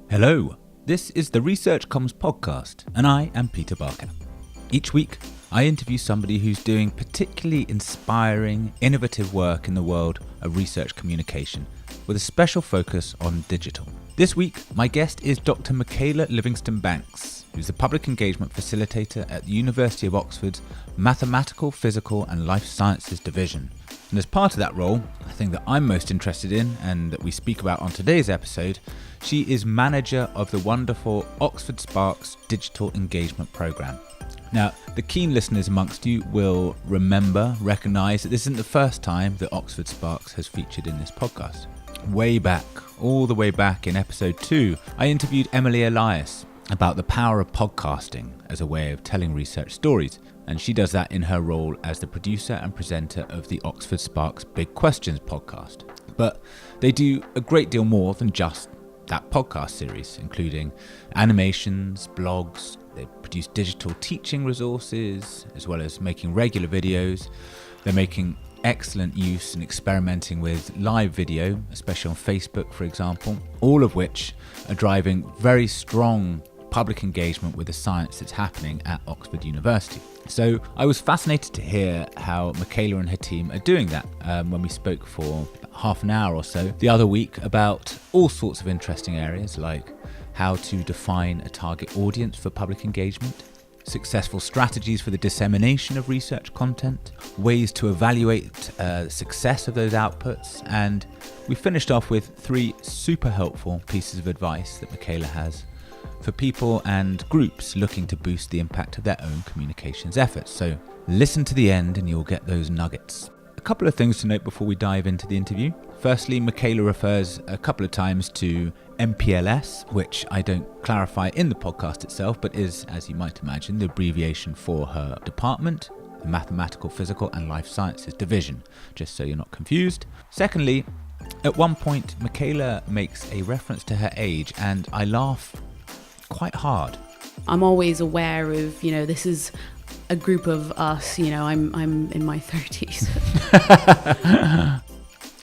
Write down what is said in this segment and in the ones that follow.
Hello, this is the Research Comms podcast, and I am Peter Barker. Each week, I interview somebody who's doing particularly inspiring, innovative work in the world of research communication, with a special focus on digital. This week, my guest is Dr. Michaela Livingstone-Banks, who's the Public Engagement Facilitator at the University of Oxford's Mathematical, Physical and Life Sciences Division. And as part of that role, the thing that I'm most interested in and that we speak about on today's episode, she is manager of the wonderful Oxford Sparks Digital Engagement Programme. Now, the keen listeners amongst you will recognise that this isn't the first time that Oxford Sparks has featured in this podcast. All the way back in episode 2, I interviewed Emily Elias about the power of podcasting as a way of telling research stories. And she does that in her role as the producer and presenter of the Oxford Sparks Big Questions podcast. But they do a great deal more than just that podcast series, including animations, blogs. They produce digital teaching resources, as well as making regular videos. They're making excellent use and experimenting with live video, especially on Facebook, for example, all of which are driving very strong public engagement with the science that's happening at Oxford University. So I was fascinated to hear how Michaela and her team are doing that when we spoke for half an hour or so the other week about all sorts of interesting areas like how to define a target audience for public engagement, successful strategies for the dissemination of research content, ways to evaluate the success of those outputs, and we finished off with 3 super helpful pieces of advice that Michaela has for people and groups looking to boost the impact of their own communications efforts. So listen to the end and you'll get those nuggets. A couple of things to note before we dive into the interview. Firstly, Michaela refers a couple of times to MPLS, which I don't clarify in the podcast itself, but is, as you might imagine, the abbreviation for her department, the Mathematical, Physical and Life Sciences Division, just so you're not confused. Secondly, at one point, Michaela makes a reference to her age, and I laugh quite hard. I'm always aware of, this is a group of us, I'm in my 30s.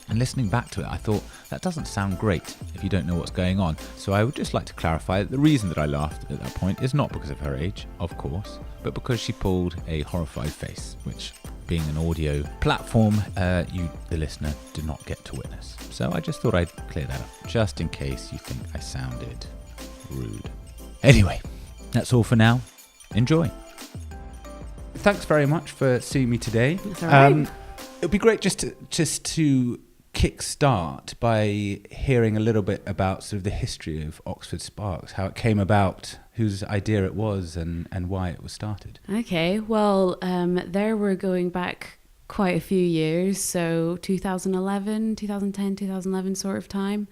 And listening back to it, I thought, that doesn't sound great if you don't know what's going on. So I would just like to clarify that the reason that I laughed at that point is not because of her age, of course, but because she pulled a horrified face, which, being an audio platform, you, the listener, do not get to witness. So I just thought I'd clear that up, just in case you think I sounded rude. Anyway, that's all for now. Enjoy. Thanks very much for seeing me today. That's all right. It'd be great just to kick-start by hearing a little bit about sort of the history of Oxford Sparks, how it came about, whose idea it was, and why it was started. Okay, well, there we're going back quite a few years, so 2011, 2010, 2011 sort of time.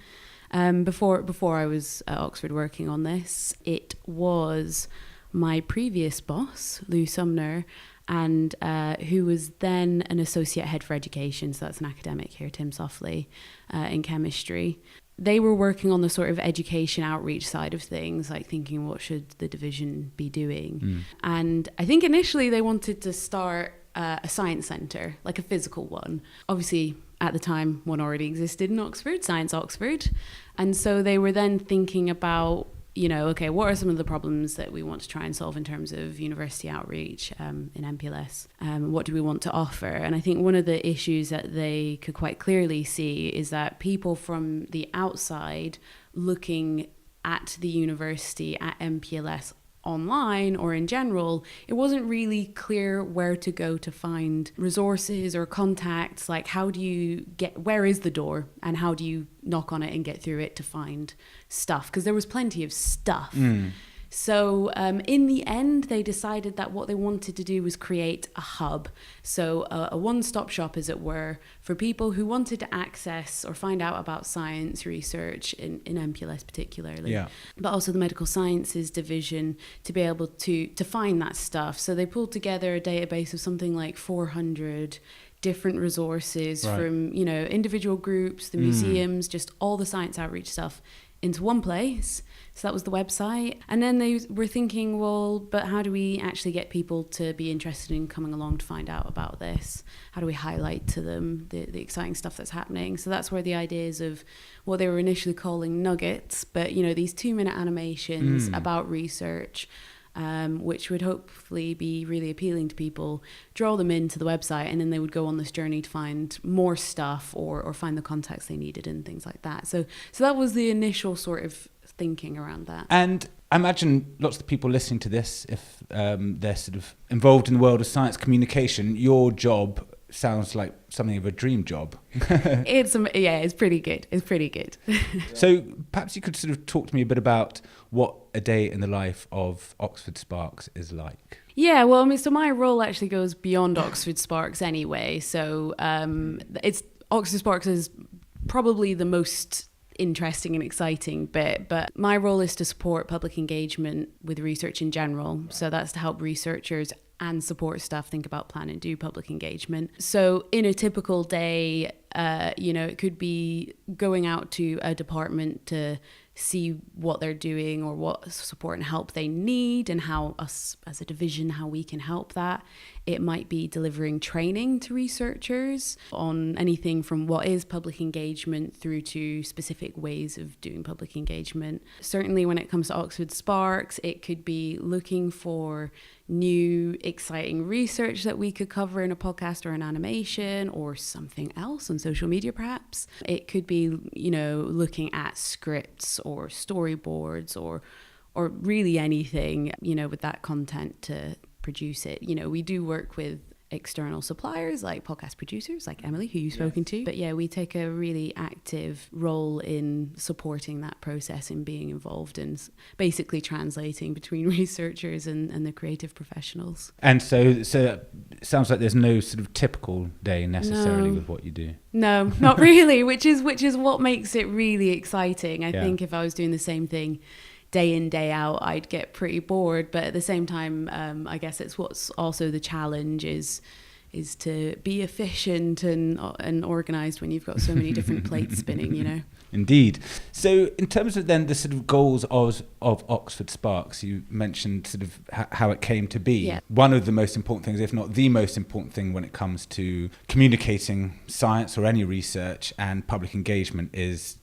Before I was at Oxford working on this, it was my previous boss, Lou Sumner, and who was then an associate head for education, so that's an academic here, Tim Softly, in chemistry. They were working on the sort of education outreach side of things, like thinking what should the division be doing. And I think initially they wanted to start a science centre, like a physical one. Obviously, at the time, one already existed in Oxford, Science Oxford. And so they were then thinking about, okay, what are some of the problems that we want to try and solve in terms of university outreach in MPLS? What do we want to offer? And I think one of the issues that they could quite clearly see is that people from the outside looking at the university, at MPLS online or in general, it wasn't really clear where to go to find resources or contacts. Like, where is the door and how do you knock on it and get through it to find stuff? Because there was plenty of stuff. So in the end, they decided that what they wanted to do was create a hub. So a one-stop shop, as it were, for people who wanted to access or find out about science research in MPLS particularly, but also the medical sciences division, to be able to find that stuff. So they pulled together a database of something like 400 different resources Right. from, individual groups, the museums, just all the science outreach stuff into one place. So that was the website. And then they were thinking, well, but how do we actually get people to be interested in coming along to find out about this? How do we highlight to them the exciting stuff that's happening? So that's where the ideas of what they were initially calling nuggets, but, these 2-minute animations about research, which would hopefully be really appealing to people, draw them into the website, and then they would go on this journey to find more stuff or find the contacts they needed and things like that. So that was the initial sort of thinking around that. And I imagine lots of the people listening to this, if they're sort of involved in the world of science communication, your job sounds like something of a dream job. It's pretty good. It's pretty good. So perhaps you could sort of talk to me a bit about what a day in the life of Oxford Sparks is like. Yeah, well, so my role actually goes beyond Oxford Sparks anyway. So it's Oxford Sparks is probably the most interesting and exciting bit, but my role is to support public engagement with research in general. So that's to help researchers and support staff think about, plan and do public engagement. So in a typical day, it could be going out to a department to see what they're doing or what support and help they need, and how us as a division, how we can help that. It might be delivering training to researchers on anything from what is public engagement through to specific ways of doing public engagement. Certainly when it comes to Oxford Sparks, it could be looking for new exciting research that we could cover in a podcast or an animation or something else on social media perhaps. It could be, looking at scripts or storyboards or really anything, with that content to produce it. We do work with external suppliers like podcast producers like Emily, who you've spoken to. But we take a really active role in supporting that process and being involved in basically translating between researchers and the creative professionals. And so it sounds like there's no sort of typical day necessarily with what you do. No, not really, which is what makes it really exciting. I think if I was doing the same thing day in, day out, I'd get pretty bored. But at the same time, I guess it's what's also the challenge is to be efficient and organised when you've got so many different plates spinning, Indeed. So in terms of then the sort of goals of Oxford Sparks, you mentioned sort of how it came to be. Yeah. One of the most important things, if not the most important thing when it comes to communicating science or any research and public engagement is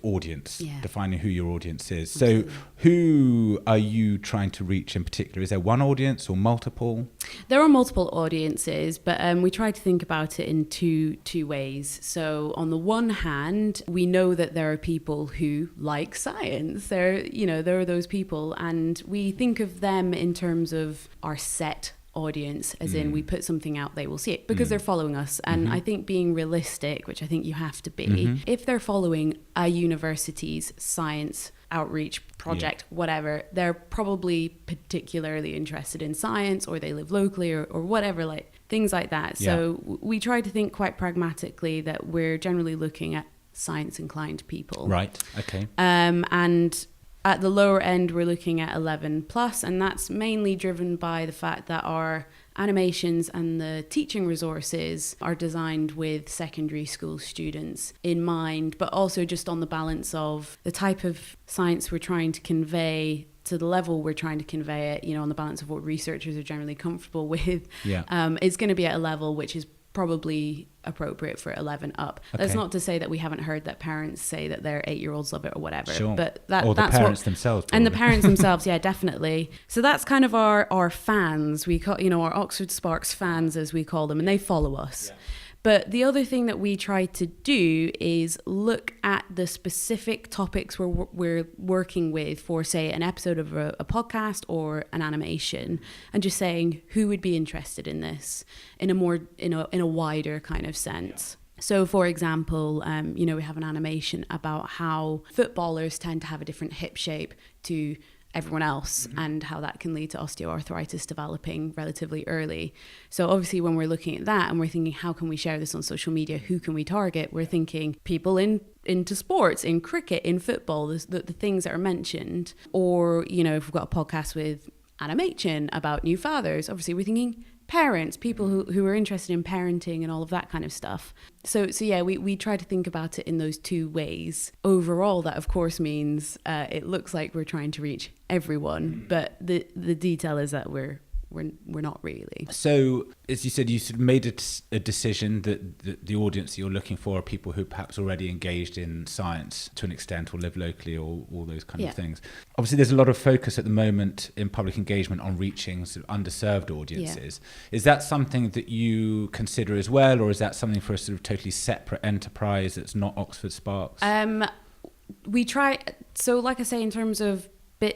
audience, defining who your audience is. Absolutely. So who are you trying to reach in particular? Is there one audience or multiple? There are multiple audiences, but we try to think about it in two ways. So on the one hand, we know that there are people who like science. There are those people, and we think of them in terms of our set audience, as in we put something out, they will see it because they're following us. And I think being realistic, which I think you have to be, if they're following a university's science outreach project, whatever, they're probably particularly interested in science, or they live locally or whatever, like things like that. So we try to think quite pragmatically that we're generally looking at science inclined people. Right. Okay. And at the lower end, we're looking at 11 plus, and that's mainly driven by the fact that our animations and the teaching resources are designed with secondary school students in mind, but also just on the balance of the type of science we're trying to convey to the level we're trying to convey it, on the balance of what researchers are generally comfortable with. It's going to be at a level which is probably appropriate for 11 up. Okay. That's not to say that we haven't heard that parents say that their 8-year-olds love it or whatever. Sure. But or the that's parents themselves. Probably. And the parents themselves, yeah, definitely. So that's kind of our fans. We call, our Oxford Sparks fans, as we call them, and they follow us. Yeah. But the other thing that we try to do is look at the specific topics we're working with for, say, an episode of a podcast or an animation, and just saying who would be interested in this in a wider kind of sense. So, for example, we have an animation about how footballers tend to have a different hip shape to everyone else, and how that can lead to osteoarthritis developing relatively early. So obviously when we're looking at that and we're thinking, how can we share this on social media? Who can we target? We're thinking people into sports, in cricket, in football, the things that are mentioned. Or, if we've got a podcast with animation about new fathers, obviously we're thinking parents, people who are interested in parenting and all of that kind of stuff. So yeah, we try to think about it in those two ways. Overall, that of course means it looks like we're trying to reach everyone, but the detail is that we're not really. So, as you said, you sort of made a decision that the audience you're looking for are people who perhaps already engaged in science to an extent, or live locally, or all those kind of things. Obviously, there's a lot of focus at the moment in public engagement on reaching sort of underserved audiences. Yeah. Is that something that you consider as well, or is that something for a sort of totally separate enterprise that's not Oxford Sparks? We try. So, like I say, in terms of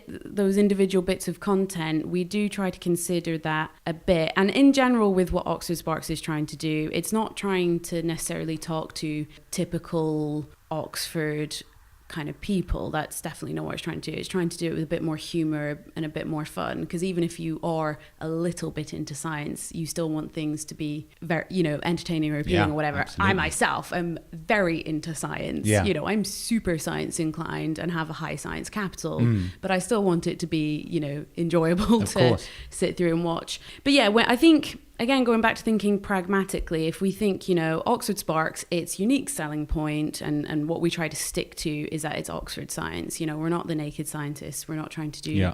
those individual bits of content, we do try to consider that a bit. And in general, with what Oxford Sparks is trying to do, it's not trying to necessarily talk to typical Oxford kind of people. That's definitely not what it's trying to do. It's trying to do it with a bit more humor and a bit more fun, because even if you are a little bit into science, you still want things to be very, entertaining or appealing or whatever. Absolutely. I myself am very into science. I'm super science inclined and have a high science capital, but I still want it to be, enjoyable to sit through and watch. But yeah, I think, again, going back to thinking pragmatically, if we think, Oxford Sparks, its unique selling point and what we try to stick to is that it's Oxford science. We're not the naked scientists. We're not trying to do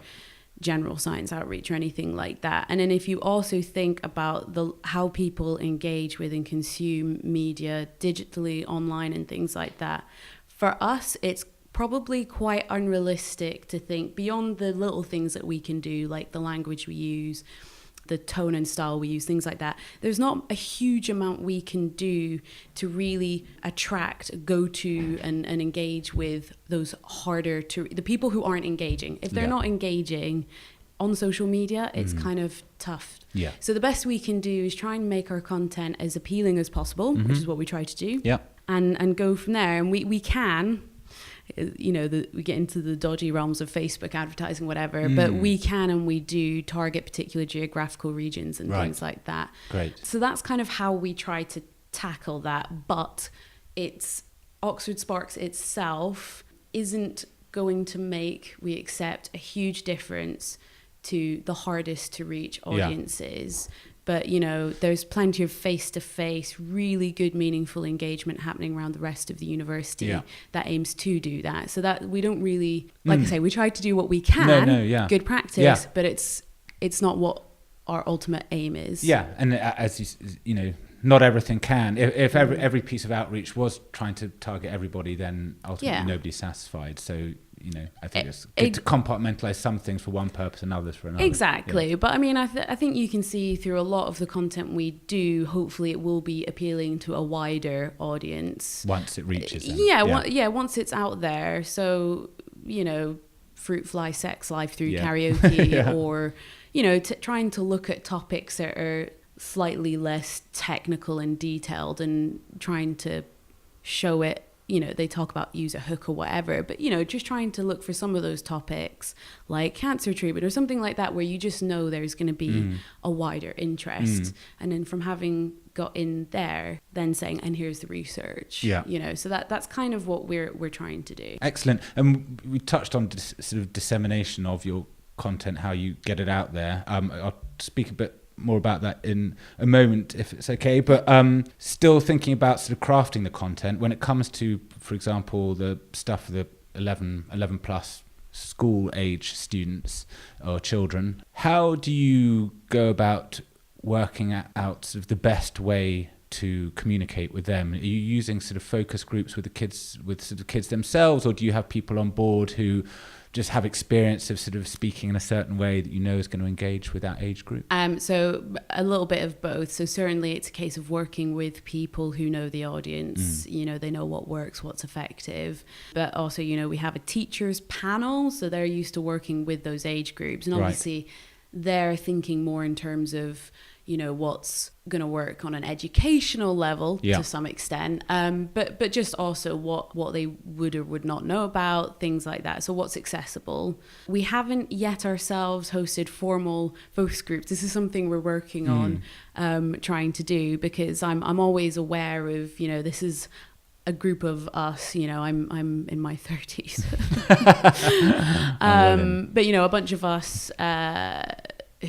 general science outreach or anything like that. And then if you also think about how people engage with and consume media digitally, online and things like that, for us, it's probably quite unrealistic to think beyond the little things that we can do, like the language we use, the tone and style we use, things like that. There's not a huge amount we can do to really attract, go to and engage with those the people who aren't engaging. If they're not engaging on social media, it's kind of tough. Yeah. So the best we can do is try and make our content as appealing as possible, which is what we try to do. Yeah. And go from there. And we can, we get into the dodgy realms of Facebook advertising, whatever, but we can and we do target particular geographical regions and things like that. Great. So that's kind of how we try to tackle that. But it's Oxford Sparks itself isn't going to make, we accept, a huge difference to the hardest to reach audiences. But, there's plenty of face-to-face, really good, meaningful engagement happening around the rest of the university that aims to do that. So that we don't really, like I say, we try to do what we can, good practice, but it's not what our ultimate aim is. Yeah, and as you not everything can. If every piece of outreach was trying to target everybody, then ultimately nobody's satisfied. So, I think it's good to compartmentalize some things for one purpose and others for another. Exactly. Yeah. But I mean, I think you can see through a lot of the content we do, hopefully it will be appealing to a wider audience. Once it reaches them. Once it's out there. So, fruit fly sex life through karaoke or, trying to look at topics that are slightly less technical and detailed and trying to show it. They talk about use a hook or whatever, but, just trying to look for some of those topics like cancer treatment or something like that, where you just know there's going to be a wider interest. And then from having got in there, then saying, and here's the research, so that's kind of what we're trying to do. Excellent. And we touched on sort of dissemination of your content, how you get it out there. I'll speak a bit more about that in a moment, if it's okay, but still thinking about sort of crafting the content when it comes to, for example, the stuff for the 11 plus school age students or children. How do you go about working out sort of the best way to communicate with them? Are you using sort of focus groups with the kids, with sort of kids themselves, or do you have people on board who just have experience of sort of speaking in a certain way that is going to engage with that age group? So a little bit of both. So certainly it's a case of working with people who know the audience, they know what works, what's effective. But also, we have a teachers panel, so they're used to working with those age groups. And obviously they're thinking more in terms of, what's going to work on an educational level to some extent, but just also what they would or would not know about, things like that. So what's accessible. We haven't yet ourselves hosted formal focus groups. This is something we're working on, trying to do, because I'm always aware of, this is a group of us, I'm in my 30s, but a bunch of us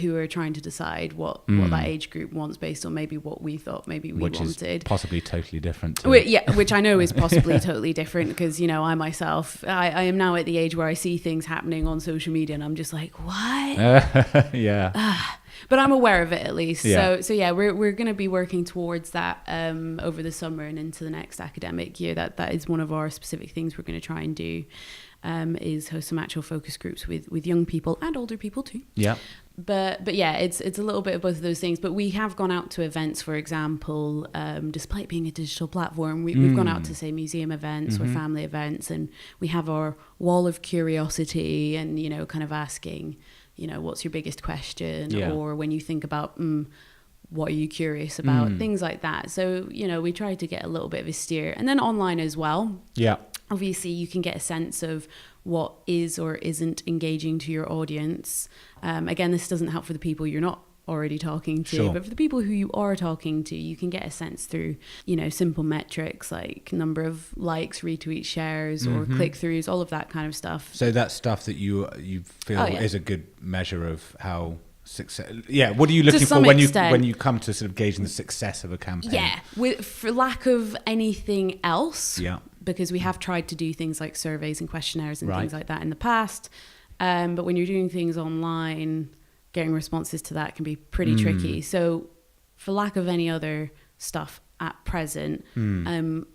who are trying to decide what that age group wants based on maybe what we thought maybe we wanted. Which is possibly totally different. Which I know is possibly totally different because, I myself, I am now at the age where I see things happening on social media and I'm just like, what? But I'm aware of it at least. Yeah. So we're going to be working towards that over the summer and into the next academic year. That is one of our specific things we're going to try and do, is host some actual focus groups with young people and older people too. Yeah. But yeah, it's a little bit of both of those things. But we have gone out to events, for example, despite being a digital platform, we've gone out to, say, museum events or family events, and we have our wall of curiosity and, kind of asking, what's your biggest question? Yeah. Or when you think about, what are you curious about? Things like that. So, we try to get a little bit of a steer. And then online as well. Yeah. Obviously, you can get a sense of what is or isn't engaging to your audience. Again, this doesn't help for the people you're not already talking to, Sure. but for the people who you are talking to, you can get a sense through, simple metrics like number of likes, retweets, shares, or click-throughs, all of that kind of stuff. So that's stuff that you feel is a good measure of how success. Yeah. What are you looking for when you come to sort of gauging the success of a campaign? Yeah. For lack of anything else. Yeah. Because we have tried to do things like surveys and questionnaires and things like that in the past. But when you're doing things online, getting responses to that can be pretty tricky. So for lack of any other stuff at present,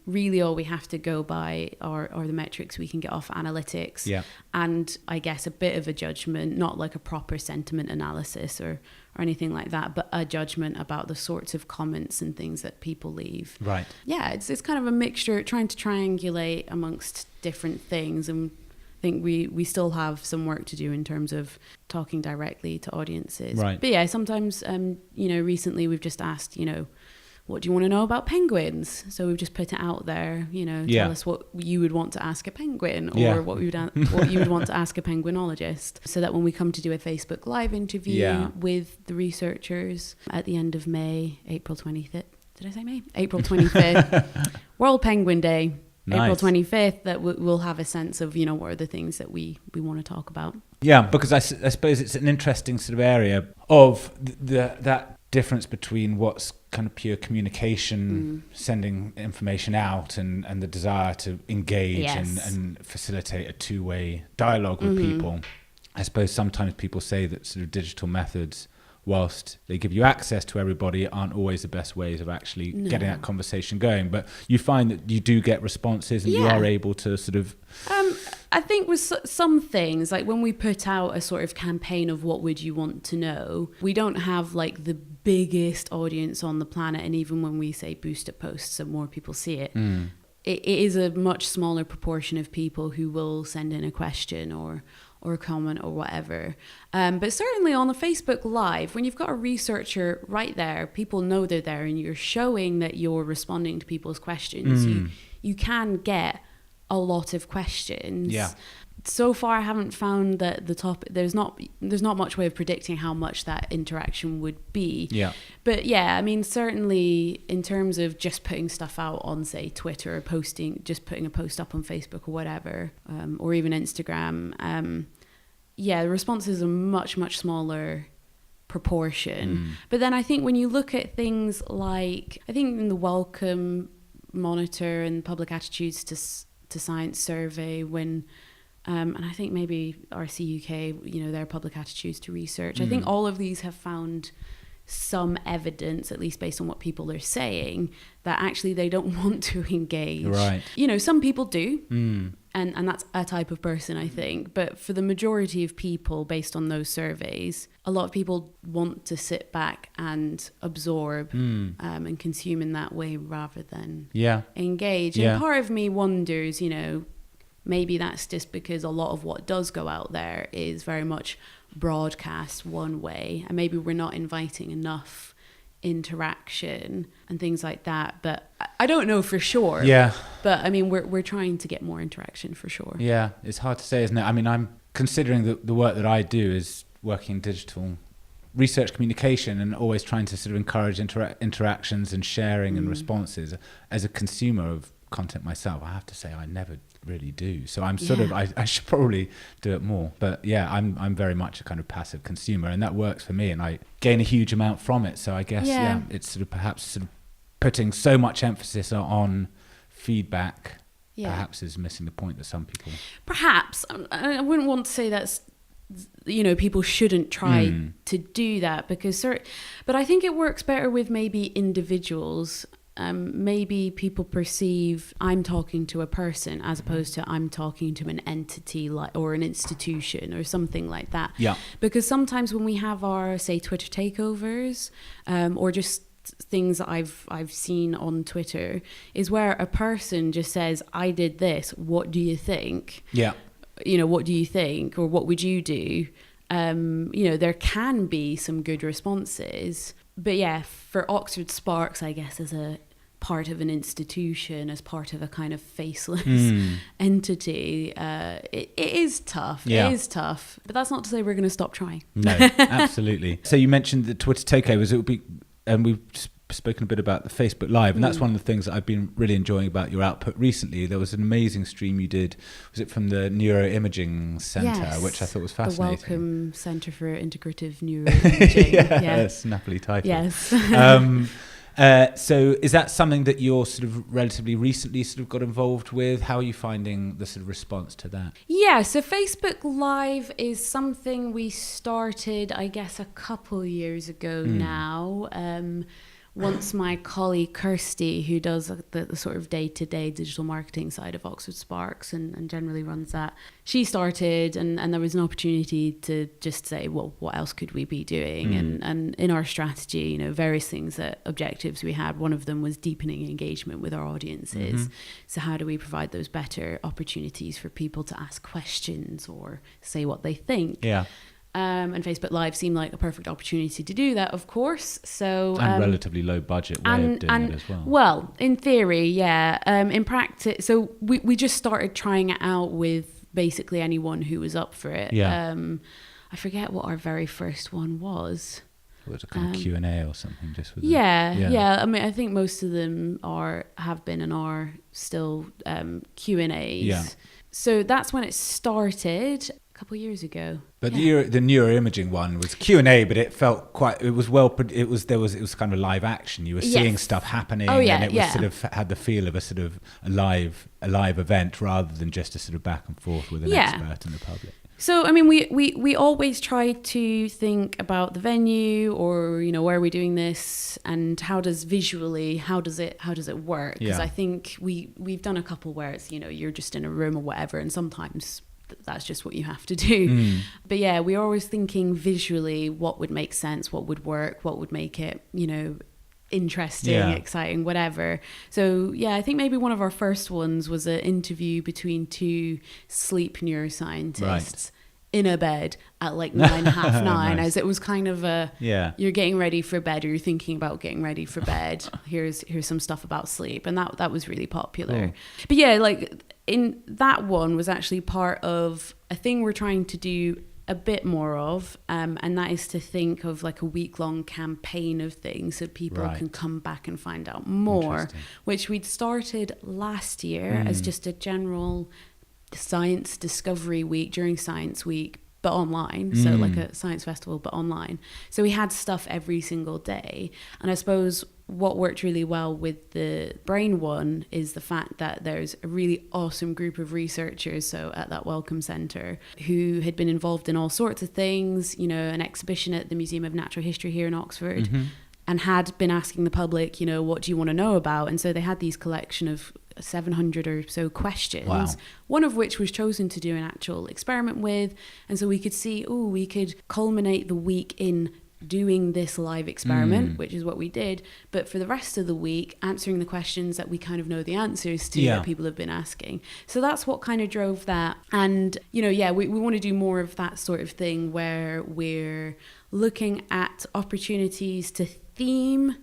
really all we have to go by are the metrics we can get off analytics. Yeah. And I guess a bit of a judgment, not like a proper sentiment analysis or anything like that, but a judgment about the sorts of comments and things that people leave. Right. Yeah, it's kind of a mixture, trying to triangulate amongst different things. And I think we still have some work to do in terms of talking directly to audiences. Right. But yeah, sometimes, recently we've just asked, what do you want to know about penguins? So we've just put it out there, tell us what you would want to ask a penguin or what you would want to ask a penguinologist, so that when we come to do a Facebook Live interview with the researchers at the end of May, April 25th, did I say May? April 25th, World Penguin Day, nice. April 25th, that we'll have a sense of, what are the things that we want to talk about. Yeah, because I suppose it's an interesting sort of area of that difference between what's kind of pure communication, sending information out, and the desire to engage and facilitate a two-way dialogue with people. I suppose sometimes people say that sort of digital methods, whilst they give you access to everybody, aren't always the best ways of actually getting that conversation going. But you find that you do get responses and you are able to sort of... I think with some things, like when we put out a sort of campaign of what would you want to know, we don't have like the biggest audience on the planet. And even when we say boost it posts so more people see it, it is a much smaller proportion of people who will send in a question or a comment or whatever. But certainly on a Facebook Live, when you've got a researcher right there, people know they're there and you're showing that you're responding to people's questions, you can get a lot of questions. Yeah. So far, I haven't found that there's not much way of predicting how much that interaction would be. Yeah. But yeah, I mean, certainly in terms of just putting stuff out on, say, Twitter or just putting a post up on Facebook or whatever, or even Instagram, the response is a much, much smaller proportion. But then I think when you look at things like, I think in the Wellcome Monitor and Public Attitudes to Science survey, when and I think maybe RC UK, their public attitudes to research, I think all of these have found some evidence, at least based on what people are saying, that actually they don't want to engage. Right. Some people do, and that's a type of person, I think. But for the majority of people, based on those surveys, a lot of people want to sit back and absorb and consume in that way rather than engage. And part of me wonders, maybe that's just because a lot of what does go out there is very much broadcast one way, and maybe we're not inviting enough interaction and things like that. But I don't know for sure. Yeah. But I mean, we're trying to get more interaction for sure. Yeah, it's hard to say, isn't it? I mean, I'm considering the work that I do is working in digital research communication and always trying to sort of encourage interactions and sharing and responses. As a consumer of content myself, I have to say I never really do. So I'm sort of, I should probably do it more. But yeah, I'm very much a kind of passive consumer, and that works for me, and I gain a huge amount from it. So I guess, it's sort of perhaps sort of putting so much emphasis on feedback perhaps is missing the point that some people... Perhaps. I wouldn't want to say that's, people shouldn't try to do that, but I think it works better with maybe individuals. Maybe people perceive I'm talking to a person as opposed to I'm talking to an entity or an institution or something like that. Yeah. Because sometimes when we have our, say, Twitter takeovers, or just things that I've seen on Twitter, is where a person just says, I did this, what do you think? Yeah. What do you think, or what would you do? There can be some good responses, but yeah, for Oxford Sparks, I guess, as a part of an institution, as part of a kind of faceless entity, it is tough. Yeah. It is tough, but that's not to say we're going to stop trying. No, absolutely. So you mentioned the Twitter takeovers. It would be, and we've spoken a bit about the Facebook Live, and that's one of the things that I've been really enjoying about your output recently. There was an amazing stream you did, was it from the Neuroimaging Centre, which I thought was fascinating. The Wellcome Centre for Integrative Neuroimaging. Yeah, snappily titled. Yes. So is that something that you're sort of relatively recently sort of got involved with? How are you finding the sort of response to that? Yeah, so Facebook Live is something we started, I guess, a couple years ago now. Once my colleague Kirsty, who does the sort of day-to-day digital marketing side of Oxford Sparks and generally runs that, she started, and there was an opportunity to just say, well, what else could we be doing? And in our strategy, various things, objectives we had. One of them was deepening engagement with our audiences. So how do we provide those better opportunities for people to ask questions or say what they think? Yeah. And Facebook Live seemed like a perfect opportunity to do that, of course. So and relatively low budget way of doing it as well. Well, in theory, yeah. In practice, so we just started trying it out with basically anyone who was up for it. Yeah. I forget what our very first one was. It was a kind of Q&A or something, just with yeah. I mean, I think most of them have been and are still Q&As. Yeah. So that's when it started. Couple of years ago. But the neuroimaging one was Q&A, but it felt quite, it was kind of live action. You were seeing stuff happening, and it was sort of had the feel of a sort of a live event rather than just a sort of back and forth with an expert and the public. So, I mean, we always try to think about the venue, or, where are we doing this, and how does it work? Because I think we've done a couple where it's, you're just in a room or whatever, and sometimes that's just what you have to do. But yeah, we're always thinking visually what would make sense, what would work, what would make it, interesting, exciting, whatever. So yeah, I think maybe one of our first ones was an interview between two sleep neuroscientists in a bed at like 9:30, 9:30, nice. As it was kind of you're getting ready for bed, or you're thinking about getting ready for bed. Here's some stuff about sleep, and that was really popular. But yeah, like in that one was actually part of a thing we're trying to do a bit more of, and that is to think of like a week-long campaign of things so people can come back and find out more, which we'd started last year as just a general science discovery week during Science Week, but online. So like a science festival, but online. So we had stuff every single day. And I suppose what worked really well with the brain one is the fact that there's a really awesome group of researchers, so at that Wellcome Centre, who had been involved in all sorts of things, an exhibition at the Museum of Natural History here in Oxford, and had been asking the public, what do you want to know about? And so they had these collection of 700 or so questions, one of which was chosen to do an actual experiment with. And so we could see, we could culminate the week in doing this live experiment, which is what we did, but for the rest of the week answering the questions that we kind of know the answers to, that people have been asking. So that's what kind of drove that. And we want to do more of that sort of thing where we're looking at opportunities to theme,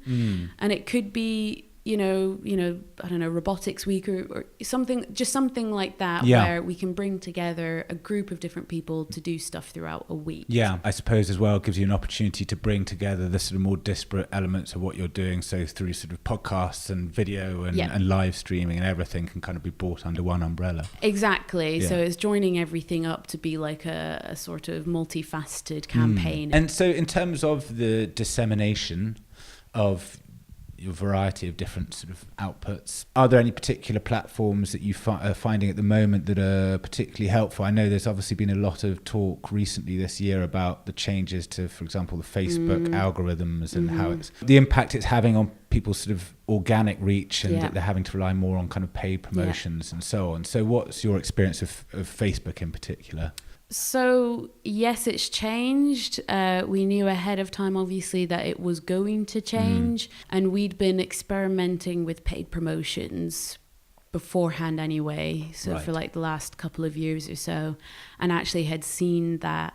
and it could be I don't know, robotics week or something like that, Yeah. where we can bring together a group of different people to do stuff throughout a week. Yeah, I suppose as well, it gives you an opportunity to bring together the sort of more disparate elements of what you're doing. So through sort of podcasts and video and live streaming and everything can kind of be brought under one umbrella. Exactly. Yeah. So it's joining everything up to be like a sort of multifaceted campaign. And so in terms of the dissemination of your variety of different sort of outputs, are there any particular platforms that you are finding at the moment that are particularly helpful? I know there's obviously been a lot of talk recently this year about the changes to, for example, the Facebook algorithms and how it's the impact it's having on people's sort of organic reach, and that they're having to rely more on kind of paid promotions and so on. So what's your experience of Facebook in particular? So yes, it's changed. We knew ahead of time, obviously, that it was going to change, and we'd been experimenting with paid promotions beforehand anyway, so for like the last couple of years or so, and actually had seen that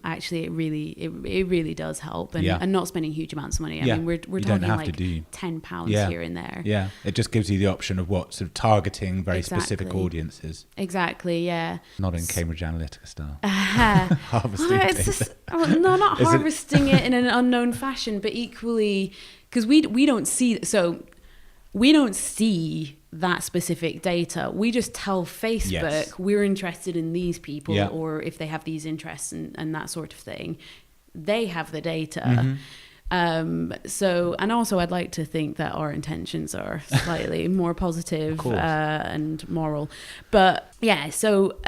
actually it really does help, and not spending huge amounts of money. I mean, we're talking like £10 here and there. Yeah, it just gives you the option of what sort of targeting very specific audiences. Exactly, yeah. Not in Cambridge Analytica style. Harvesting not harvesting it in an unknown fashion, but equally, because we don't see that specific data. We just tell Facebook we're interested in these people, or if they have these interests and that sort of thing, they have the data. So, and also I'd like to think that our intentions are slightly more positive and moral, but yeah, so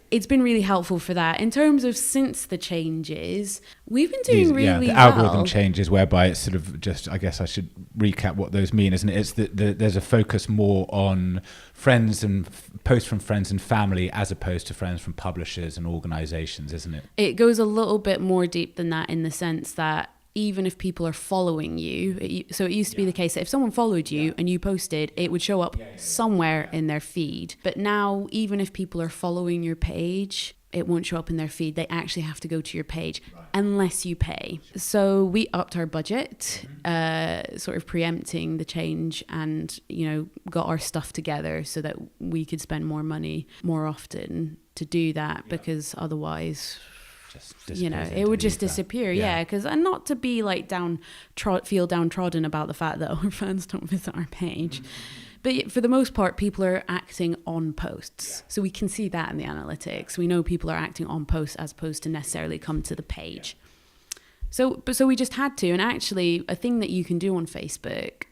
it's been really helpful for that. In terms of since the changes, we've been doing really the well. algorithm changes whereby it's sort of just, I guess I should recap what those mean, isn't it? It's that there's a focus more on friends and posts from friends and family as opposed to friends from publishers and organizations, isn't it? It goes a little bit more deep than that, in the sense that even if people are following you, so it used to be the case that if someone followed you and you posted, it would show up somewhere in their feed. But now, even if people are following your page, it won't show up in their feed. They actually have to go to your page unless you pay. So we upped our budget, sort of preempting the change, and, got our stuff together so that we could spend more money more often to do that, because otherwise, it would just disappear. Because, and not to be like feel downtrodden about the fact that our fans don't visit our page, but for the most part, people are acting on posts. So we can see that in the analytics. We know people are acting on posts as opposed to necessarily come to the page. So we just had to. And actually, a thing that you can do on Facebook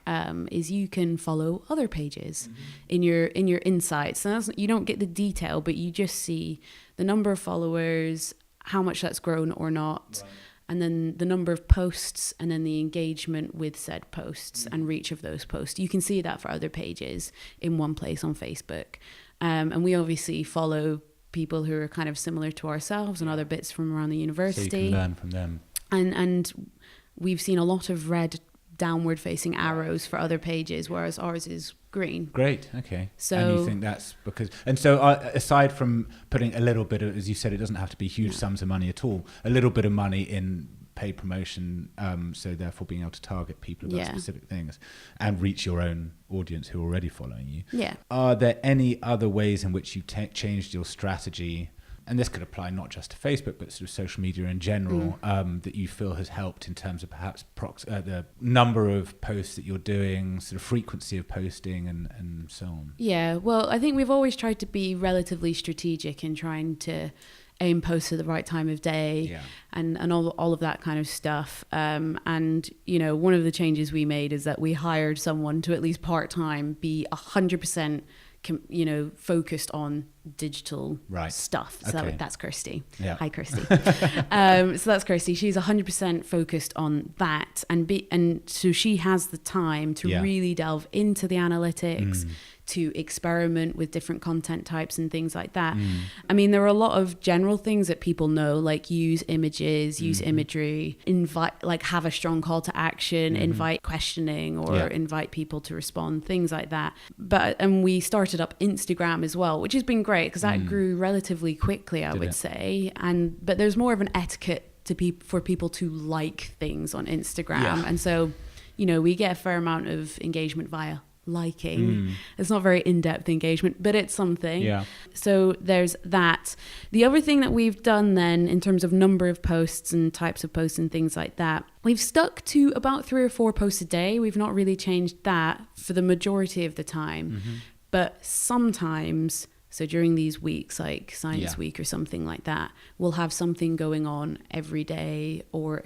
is you can follow other pages in your insights. And you don't get the detail, but you just see the number of followers, how much that's grown or not, and then the number of posts, and then the engagement with said posts and reach of those posts. You can see that for other pages in one place on Facebook. And we obviously follow people who are kind of similar to ourselves and other bits from around the university. So you can learn from them. And we've seen a lot of red downward facing arrows for other pages, whereas ours is green. Great. Okay. So, and you think that's because, and so aside from putting a little bit of, as you said, it doesn't have to be huge sums of money at all, a little bit of money in paid promotion, so therefore being able to target people about specific things and reach your own audience who are already following you. Are there any other ways in which you changed your strategy? And this could apply not just to Facebook, but sort of social media in general, that you feel has helped in terms of perhaps the number of posts that you're doing, sort of frequency of posting, and so on? Yeah, well, I think we've always tried to be relatively strategic in trying to aim posts at the right time of day and all of that kind of stuff. And, one of the changes we made is that we hired someone to at least part-time be 100% focused on digital stuff. So that's Kirsty. Hi, Kirsty. So that's Kirsty. She's 100% focused on that, and so she has the time to really delve into the analytics, to experiment with different content types and things like that. I mean, there are a lot of general things that people know, like use images, use imagery, have a strong call to action, invite questioning, or invite people to respond, things like that. And we started up Instagram as well, which has been great because that grew relatively quickly, I would say. But there's more of an etiquette for people to like things on Instagram. And so we get a fair amount of engagement via liking. It's not very in-depth engagement, but it's something. Yeah. So there's that. The other thing that we've done then in terms of number of posts and types of posts and things like that, we've stuck to about 3 or 4 posts a day. We've not really changed that for the majority of the time. But sometimes, so during these weeks like Science Week or something like that, we'll have something going on every day, or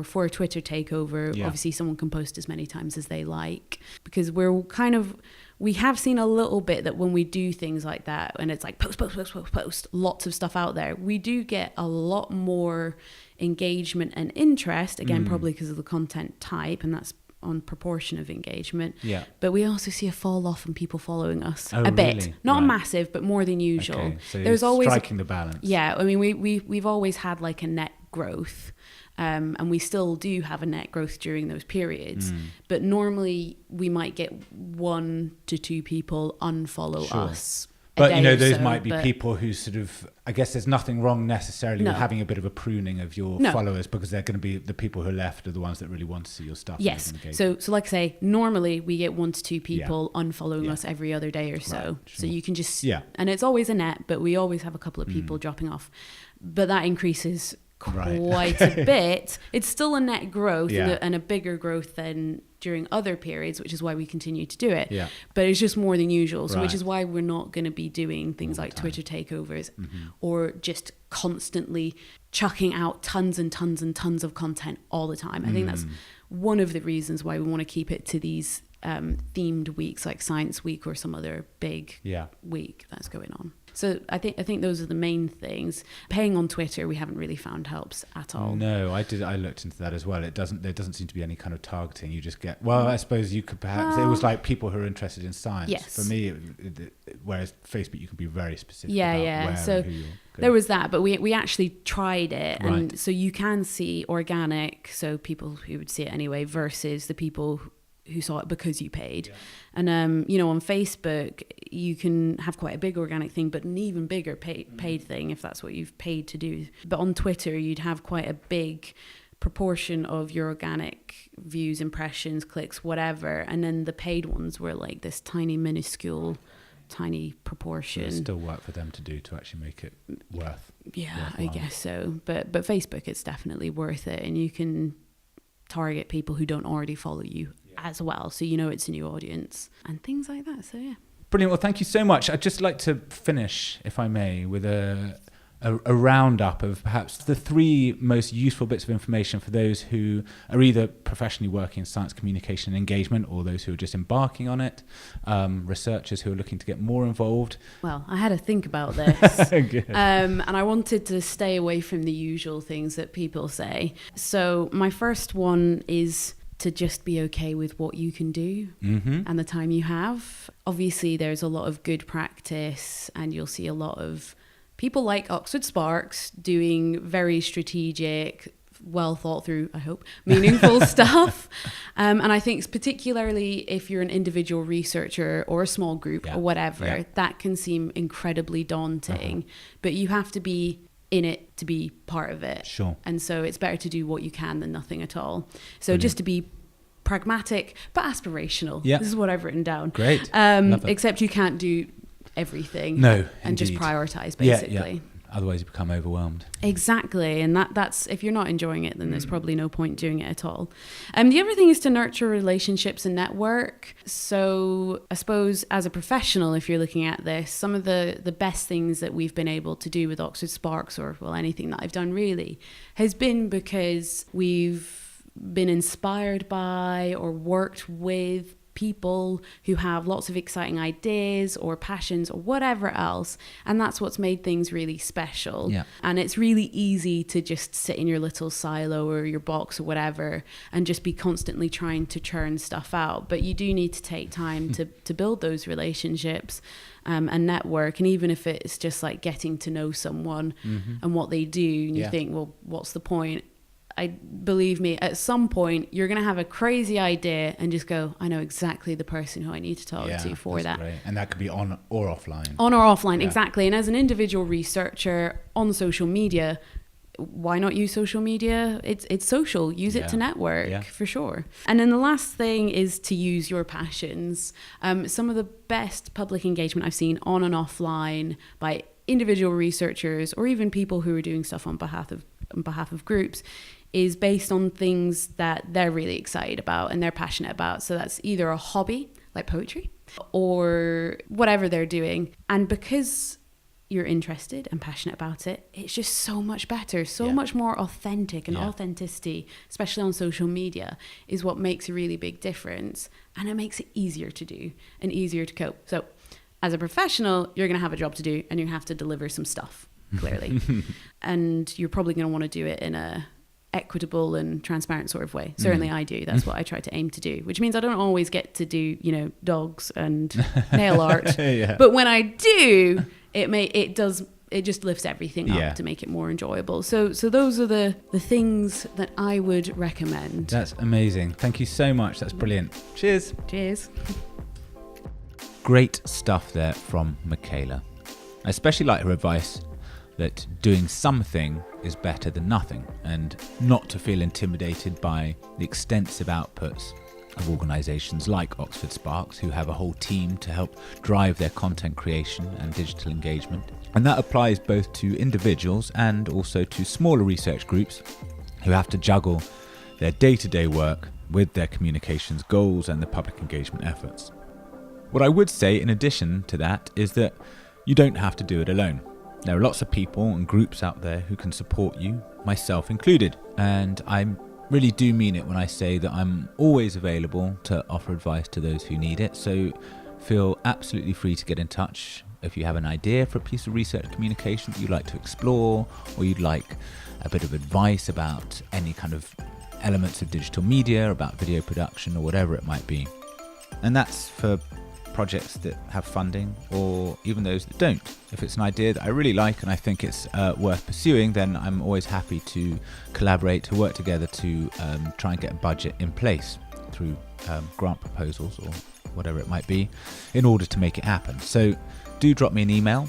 for a Twitter takeover. Obviously someone can post as many times as they like, because we have seen a little bit that when we do things like that and it's like post, lots of stuff out there, we do get a lot more engagement and interest, again probably because of the content type, and that's on proportion of engagement. But we also see a fall off in people following us a bit, really? not massive, but more than usual. Okay, so there's always striking the balance. I mean, we've always had like a net growth, and we still do have a net growth during those periods, but normally we might get 1 to 2 people unfollow us. But those might be people who sort of, I guess there's nothing wrong necessarily with having a bit of a pruning of your followers, because they're going to be the people who are left are the ones that really want to see your stuff. Yes. So like I say, normally we get 1 to 2 people unfollowing us every other day or so. Right, sure. So you can just, and it's always a net, but we always have a couple of people dropping off. But that increases quite a bit. It's still a net growth and a bigger growth than during other periods, which is why we continue to do it. But it's just more than usual. So which is why we're not going to be doing things like Twitter takeovers or just constantly chucking out tons and tons and tons of content all the time. I think that's one of the reasons why we want to keep it to these themed weeks like Science Week or some other big week that's going on. So I think those are the main things. Paying on Twitter, we haven't really found helps at all. No, I looked into that as well. There doesn't seem to be any kind of targeting. You just get, I suppose you could perhaps, it was like people who are interested in science. Yes. For me, whereas Facebook, you can be very specific about where so and who you're going. There was that, but we actually tried it. And so you can see organic, so people who would see it anyway, versus the people who saw it because you paid. And on Facebook you can have quite a big organic thing, but an even bigger paid thing if that's what you've paid to do. But on Twitter you'd have quite a big proportion of your organic views, impressions, clicks, whatever, and then the paid ones were like this tiny minuscule tiny proportion. There's still work for them to do to actually make it worthwhile. I guess so, but Facebook, it's definitely worth it, and you can target people who don't already follow you as well, so it's a new audience and things like that. So brilliant. Well, thank you so much. I'd just like to finish, if I may, with a roundup of perhaps the 3 most useful bits of information for those who are either professionally working in science communication and engagement, or those who are just embarking on it, researchers who are looking to get more involved. Well, I had to think about this. And I wanted to stay away from the usual things that people say. So my first one is to just be okay with what you can do and the time you have. Obviously, there's a lot of good practice, and you'll see a lot of people like Oxford Sparks doing very strategic, well thought through, I hope, meaningful stuff. And I think particularly if you're an individual researcher or a small group or whatever, that can seem incredibly daunting, but you have to be in it to be part of it. Sure. And so it's better to do what you can than nothing at all. So just to be pragmatic but aspirational. This is what I've written down. Great. Except you can't do everything. No, and just prioritize, basically. Otherwise you become overwhelmed. Exactly. And that's if you're not enjoying it, then there's probably no point doing it at all. The other thing is to nurture relationships and network. So I suppose as a professional, if you're looking at this, some of the best things that we've been able to do with Oxford Sparks, or anything that I've done really, has been because we've been inspired by or worked with people who have lots of exciting ideas or passions or whatever else, and that's what's made things really special. And it's really easy to just sit in your little silo or your box or whatever and just be constantly trying to churn stuff out, but you do need to take time to build those relationships and network. And even if it's just like getting to know someone and what they do, and you think, well, what's the point? Believe me, at some point you're going to have a crazy idea and just go, I know exactly the person who I need to talk to for that. Great. And that could be on or offline. On or offline, exactly. And as an individual researcher on social media, why not use social media? It's social. Use it to network, for sure. And then the last thing is to use your passions. Some of the best public engagement I've seen on and offline by individual researchers or even people who are doing stuff on behalf of groups is based on things that they're really excited about and they're passionate about. So that's either a hobby like poetry or whatever they're doing. And because you're interested and passionate about it, it's just so much better, much more authentic, and authenticity, especially on social media, is what makes a really big difference, and it makes it easier to do and easier to cope. So as a professional, you're going to have a job to do and you have to deliver some stuff, clearly. And you're probably going to want to do it in a equitable and transparent sort of way. Certainly I do. That's what I try to aim to do, which means I don't always get to do, dogs and nail art. But when I do, it just lifts everything up to make it more enjoyable. So those are the things that I would recommend. That's amazing. Thank you so much. That's brilliant. Cheers. Great stuff there from Michaela. I especially like her advice that doing something is better than nothing, and not to feel intimidated by the extensive outputs of organisations like Oxford Sparks, who have a whole team to help drive their content creation and digital engagement. And that applies both to individuals and also to smaller research groups who have to juggle their day-to-day work with their communications goals and the public engagement efforts. What I would say in addition to that is that you don't have to do it alone. There are lots of people and groups out there who can support you, myself included, and I really do mean it when I say that I'm always available to offer advice to those who need it. So feel absolutely free to get in touch if you have an idea for a piece of research communication that you'd like to explore, or you'd like a bit of advice about any kind of elements of digital media, about video production or whatever it might be. And that's for projects that have funding or even those that don't. If it's an idea that I really like and I think it's worth pursuing, then I'm always happy to collaborate, to work together to try and get a budget in place through grant proposals or whatever it might be in order to make it happen. So do drop me an email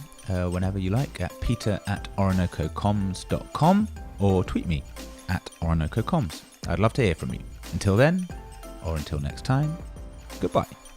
whenever you like at peter@orinococoms.com or tweet me @orinococoms. I'd love to hear from you. Until then, or until next time, goodbye.